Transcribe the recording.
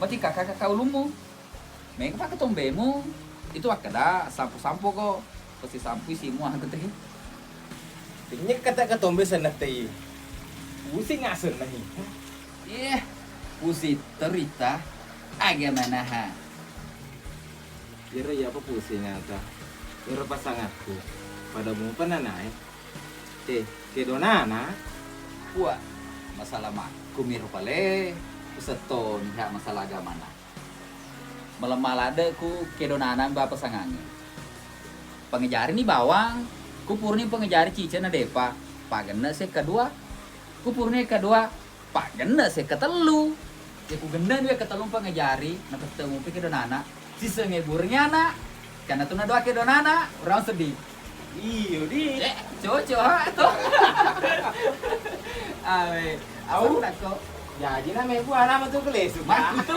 Mati kakak kau lumu. Mereka pakai tombemu. Itu akada sampo-sampo kok. Pasti sampo sih mu aku teh. Tingnya kata ketombe sana teh. Pusing ngasun nahi. Iya. Pusi terita. Agak ha. Kira ya apa pusingnya ta? Kira pasanganku. Pada mau penanai. Kedonana. Wah, masalah mak. Kumir pale. Seton ya masalah agama na. Melemalada ku kedonanan bapak sangangi. Pengejari ni bawang. Kupurni pengejari cicana depa. Pagena se kedua. Kupurni kedua. Pagena se ketelu. Ya ku genda dia ketelu pengejari. Nah ketemu pi kedonana. Sisa ngeburnya na. Karena tu na doa kedonana. Orang sedih. Iyo di. Cocok tuh. Awe. Aku nak kok. Ya, jina me buah nama tu keles. Mak itu.